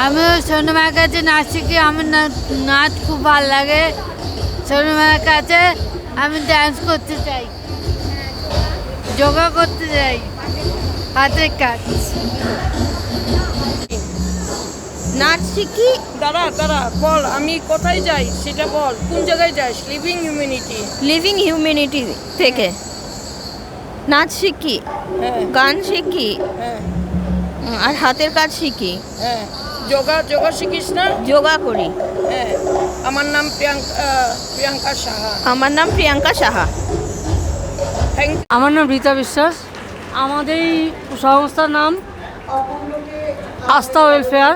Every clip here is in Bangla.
আমিও সোনু মায়ের কাছে নাচ শিখি। আমার নাচ খুব ভালো লাগে। সোনু মায়ের কাছে আমি ডান্স করতে চাই, যোগা করতে চাই, হাতের কাজ। নাচ শিখি। দাঁড়া বল, আমি কোথায় যাই সেটা বল, কোন জায়গায় যাস? লিভিং হিউম্যানিটি থেকে নাচ শিখি, হ্যাঁ গান শিখি, হ্যাঁ আর হাতের কাজ শিখি। হ্যাঁ। যোগা শিখিস না? যোগা করি। হ্যাঁ। আমার নাম প্রিয়াঙ্কা সাহা। আমার নাম প্রিয়াঙ্কা সাহা। Thank you. আমার নাম রীতা বিশ্বাস। আমাদের এই সংস্থার নাম আস্থা ওয়েলফেয়ার।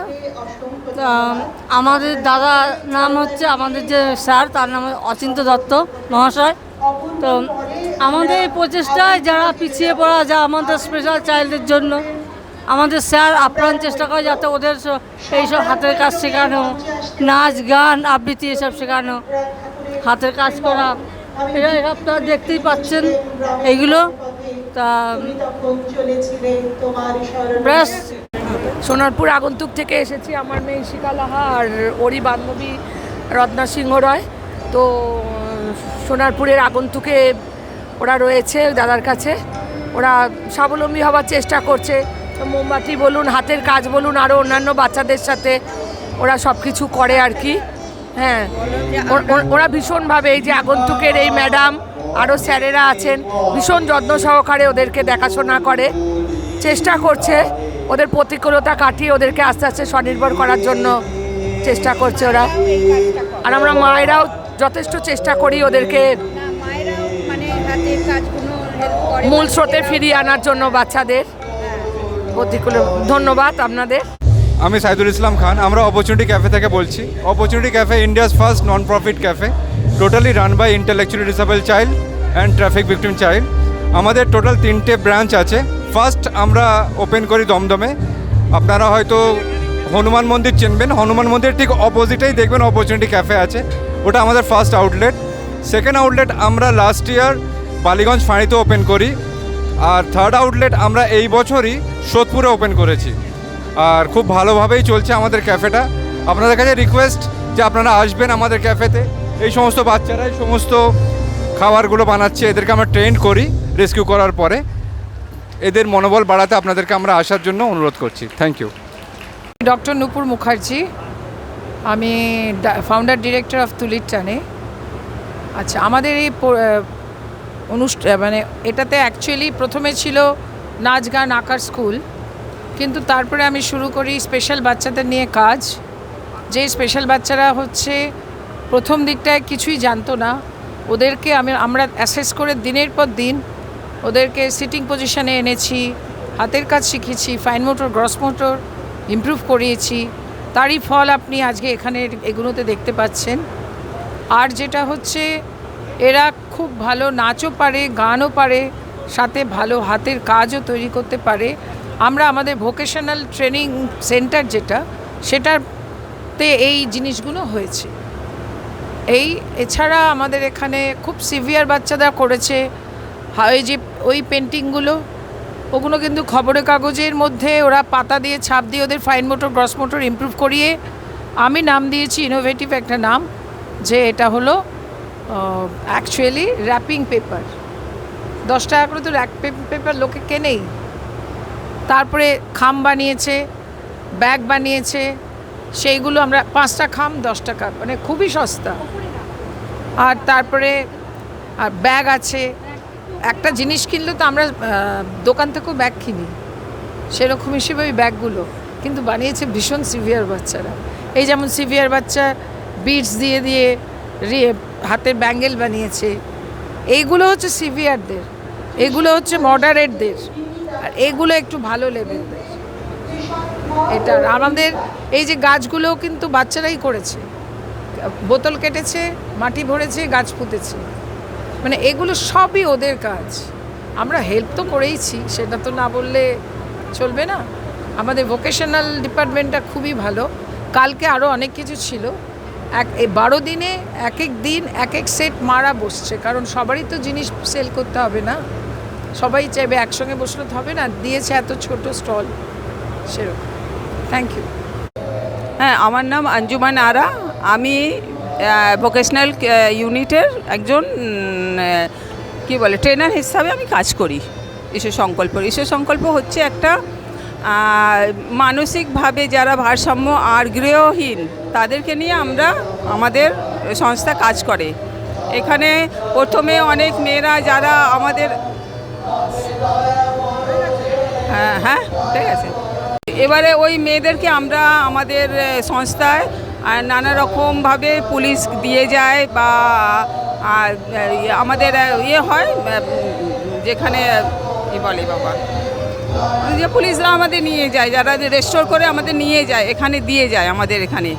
আমাদের দাদার নাম হচ্ছে, আমাদের যে স্যার তার নাম অচিন্ত দত্ত মহাশয়। তো আমাদের এই প্রচেষ্টায় যারা পিছিয়ে পড়া, যা আমাদের স্পেশাল চাইল্ডদের জন্য আমাদের স্যার আপ্রাণ চেষ্টা করে যাতে ওদের এইসব হাতের কাজ শেখানো, নাচ গান আবৃত্তি এসব শেখানো, হাতের কাজ করা। এরা আপনারা দেখতেই পাচ্ছেন এইগুলো। তা ব্যাস। সোনারপুর আগন্তুক থেকে এসেছি, আমার মেয়ে ইশিকা লাহা আর ওরই বান্ধবী রত্না সিংহ রয়। তো সোনারপুরের আগন্তুকে ওরা রয়েছে দাদার কাছে। ওরা স্বাবলম্বী হওয়ার চেষ্টা করছে। তো মোমবাতি বলুন, হাতের কাজ বলুন, আরও অন্যান্য বাচ্চাদের সাথে ওরা সব কিছু করে আর কি। হ্যাঁ, ওরা ভীষণভাবে এই যে আগন্তুকের এই ম্যাডাম আরও স্যারেরা আছেন, ভীষণ যত্ন সহকারে ওদেরকে দেখাশোনা করে, চেষ্টা করছে ওদের প্রতিকূলতা কাটিয়ে ওদেরকে আস্তে আস্তে স্বনির্ভর করার জন্য চেষ্টা করছে ওরা। আর আমরা মায়েরাও যথেষ্ট চেষ্টা করি ওদেরকে মূল স্রোতে ফিরিয়ে আনার জন্য বাচ্চাদের প্রতিকূল। ধন্যবাদ আপনাদের। আমি সাইদুল ইসলাম খান। আমরা অপরচুনিটি ক্যাফে থেকে বলছি। Opportunity cafe India's first non profit cafe, totally run by intellectually disable child and traffic victim child. আমাদের টোটাল 3টে ব্রাঞ্চ আছে। ফার্স্ট আমরা ওপেন করি দমদমে। আপনারা হয়তো হনুমান মন্দির চিনবেন, হনুমান মন্দির ঠিক অপোজিটেই দেখবেন অপরচুনিটি ক্যাফে আছে, ওটা আমাদের ফার্স্ট আউটলেট। সেকেন্ড আউটলেট আমরা লাস্ট ইয়ার বালিগঞ্জ ফাঁড়িতে ওপেন করি। আর থার্ড আউটলেট আমরা এই বছরই সোদপুরে ওপেন করেছি। আর খুব ভালোভাবেই চলছে আমাদের ক্যাফেটা। আপনাদের কাছে রিকোয়েস্ট যে আপনারা আসবেন আমাদের ক্যাফেতে। এই সমস্ত বাচ্চারাই সমস্ত খাবারগুলো বানাচ্ছে, এদেরকে আমরা ট্রেন করি রেস্কিউ করার পরে। এদের মনোবল বাড়াতে আপনাদেরকে আমরা আসার জন্য অনুরোধ করছি। Thank you. Doctor Nupur Mukherjee, আমি ফাউন্ডার ডিরেক্টর অফ তুলির টানে। আচ্ছা, আমাদের এই মানে এটাতে অ্যাকচুয়ালি প্রথমে ছিল নাচ গান আঁকার স্কুল, কিন্তু তারপরে আমি শুরু করি স্পেশাল বাচ্চাদের নিয়ে কাজ। যে স্পেশাল বাচ্চারা হচ্ছে প্রথম দিকটায় কিছুই জানতো না, ওদেরকে আমরা অ্যাসেস করে দিনের পর দিন ওদেরকে সিটিং পজিশনে এনেছি, হাতের কাজ শিখেছি, fine motor gross motor improve করিয়েছি। তারই ফল আপনি আজকে এখানে এগুলোতে দেখতে পাচ্ছেন। আর যেটা হচ্ছে এরা খুব ভালো নাচও পারে, গানও পারে, সাথে ভালো হাতের কাজও তৈরি করতে পারে। আমরা আমাদের ভোকেশনাল ট্রেনিং সেন্টার যেটা, সেটাতে এই জিনিসগুলো হয়েছে। এছাড়া আমাদের এখানে খুব সিভিয়ার বাচ্চারা করেছে ওই যে ওই পেন্টিংগুলো, ওগুলো কিন্তু খবরের কাগজের মধ্যে ওরা পাতা দিয়ে ছাপ দিয়ে ওদের fine motor gross motor improve করিয়ে আমি নাম দিয়েছি ইনোভেটিভ একটা নাম, যে এটা হলো অ্যাকচুয়ালি র্যাপিং পেপার। 10 টাকা করে তো র্যাপ পেপার লোকে কেনেই। তারপরে খাম বানিয়েছে, ব্যাগ বানিয়েছে, সেইগুলো আমরা 5টা খাম 10 টাকা, মানে খুবই সস্তা। আর তারপরে আর ব্যাগ আছে। একটা জিনিস কিনলে তো আমরা দোকান থেকেও ব্যাগ কিনি, সেরকম হিসেবে ওই ব্যাগগুলো কিন্তু বানিয়েছে ভীষণ সিভিয়ার বাচ্চারা। এই যেমন সিভিয়ার বাচ্চা বিটস দিয়ে দিয়ে হাতের ব্যাঙ্গেল বানিয়েছে। এইগুলো হচ্ছে সিভিয়ারদের, এগুলো হচ্ছে মডারেটদের, আর এগুলো একটু ভালো লেভেলদের। এটা আমাদের এই যে গাছগুলোও কিন্তু বাচ্চারাই করেছে, বোতল কেটেছে, মাটি ভরেছে, গাছ পুঁতেছে, মানে এগুলো সবই ওদের কাজ। আমরা হেল্প তো করেইছি, সেটা তো না বললে চলবে না। আমাদের ভোকেশনাল ডিপার্টমেন্টটা খুবই ভালো। কালকে আরও অনেক কিছু ছিল। 12 দিনে এক এক দিন এক এক সেট মারা বসছে, কারণ সবারই তো জিনিস সেল করতে হবে না, সবাই চাইবে একসঙ্গে বসলে তো হবে না, দিয়েছে এত ছোট স্টল সেরকম। Thank you. হ্যাঁ, আমার নাম আঞ্জুমান আরা। আমি ভোকেশনাল ইউনিটের একজন কি বলে ট্রেনার হিসাবে আমি কাজ করি। ঈশ্বর সংকল্প হচ্ছে একটা মানসিকভাবে যারা ভারসাম্য আর গৃহহীন তাদেরকে নিয়ে আমাদের সংস্থা কাজ করে। এখানে প্রথমে অনেক মেয়েরা যারা আমাদের হ্যাঁ ঠিক আছে, এবারে ওই মেয়েদেরকে আমরা আমাদের সংস্থায় নানা রকমভাবে পুলিশ দিয়ে যায় বা আমাদের হয় যেখানে কি বলে বাবা, যে পুলিশরা আমাদের নিয়ে যায়, যারা রেস্টোর করে আমাদের নিয়ে যায়, এখানে দিয়ে যায় আমাদের এখানে।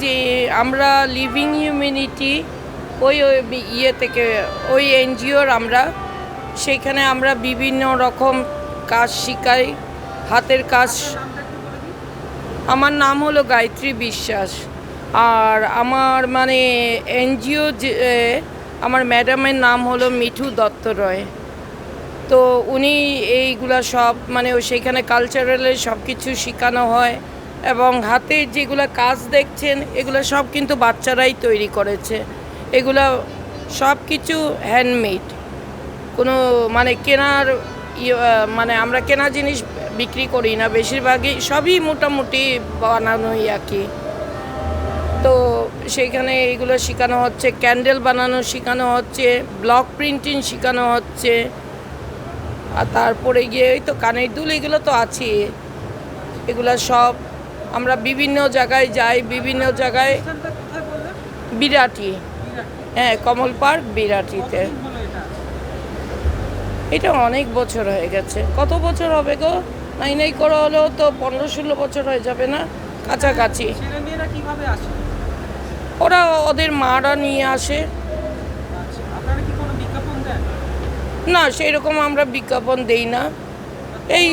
যে আমরা লিভিং হিউম্যানিটি ওই ইয়ে থেকে ওই এনজিওর আমরা সেইখানে আমরা বিভিন্ন রকম কাজ শিখাই, হাতের কাজ। আমার নাম হলো গায়ত্রী বিশ্বাস, আর আমার মানে এনজিও যে আমার ম্যাডামের নাম হলো মিঠু দত্ত রয়। তো উনি এইগুলা সব মানে সেইখানে কালচারালের সব কিছু শেখানো হয়, এবং হাতের যেগুলো কাজ দেখছেন এগুলো সব কিন্তু বাচ্চারাই তৈরি করেছে। এগুলো সব কিছু হ্যান্ডমেড, কোনো মানে কেনার মানে আমরা কেনা জিনিস বিক্রি করি না, বেশিরভাগই সবই মোটামুটি বানানোই আর কি। তো সেইখানে এইগুলো শেখানো হচ্ছে, ক্যান্ডেল বানানো শেখানো হচ্ছে, ব্লক প্রিন্টিং শেখানো হচ্ছে, আর তারপরে গিয়ে ওই তো কানের দুল এগুলো তো আছে। এগুলো সব আমরা বিভিন্ন জায়গায় যাই, বিভিন্ন জায়গায় বিরাটি, হ্যাঁ কমল পার্ক বিরাটিতে। এটা অনেক বছর হয়ে গেছে। কত বছর হবে গো? নাই করা হলেও তো 15-16 বছর হয়ে যাবে না, কাছাকাছি। ওরা ওদের মারা নিয়ে আসে। না সেই রকম আমরা বিজ্ঞাপন দেই না। এই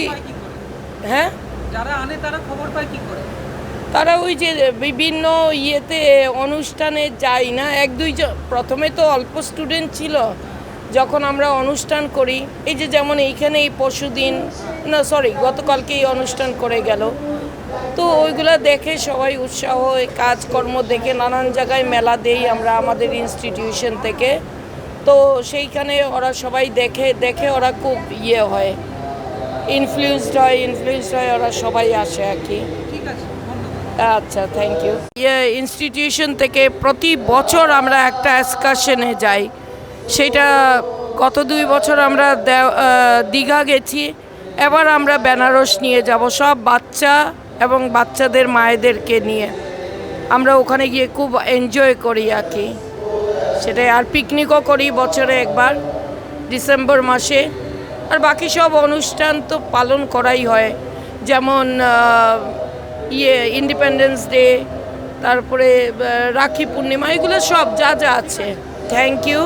হ্যাঁ, যারা আনে তারা খবর পায় কি করে? তারা ওই যে বিভিন্ন ইয়েতে অনুষ্ঠানে যায় না, 1-2 প্রথমে তো অল্প স্টুডেন্ট ছিল, যখন আমরা অনুষ্ঠান করি, এই যে যেমন এইখানে এই পরশুদিন না সরি গতকালকে এই অনুষ্ঠান করে গেল, তো ওইগুলা দেখে সবাই উৎসাহ হয়, কাজকর্ম দেখে নানান জায়গায় মেলা দেই আমরা আমাদের ইনস্টিটিউশন থেকে। তো সেইখানে ওরা সবাই দেখে ওরা খুব ইয়ে হয়, ইনফ্লুয়েন্সড হয়, ওরা সবাই আসে আর কি। আচ্ছা, থ্যাংক ইউ। ইনস্টিটিউশন থেকে প্রতি বছর আমরা একটা এক্সকারশনে যাই। সেটা গত 2 বছর আমরা দীঘা গেছি, এবার আমরা বেনারস নিয়ে যাব, সব বাচ্চা এবং বাচ্চাদের মায়েদেরকে নিয়ে। আমরা ওখানে গিয়ে খুব এনজয় করি আর কি, সেটাই। আর পিকনিকও করি বছরে একবার ডিসেম্বর মাসে। আর বাকি সব অনুষ্ঠান তো পালন করাই হয়, যেমন ইন্ডিপেন্ডেন্স ডে, তারপরে রাখি পূর্ণিমা, এগুলো সব যা আছে। Thank you.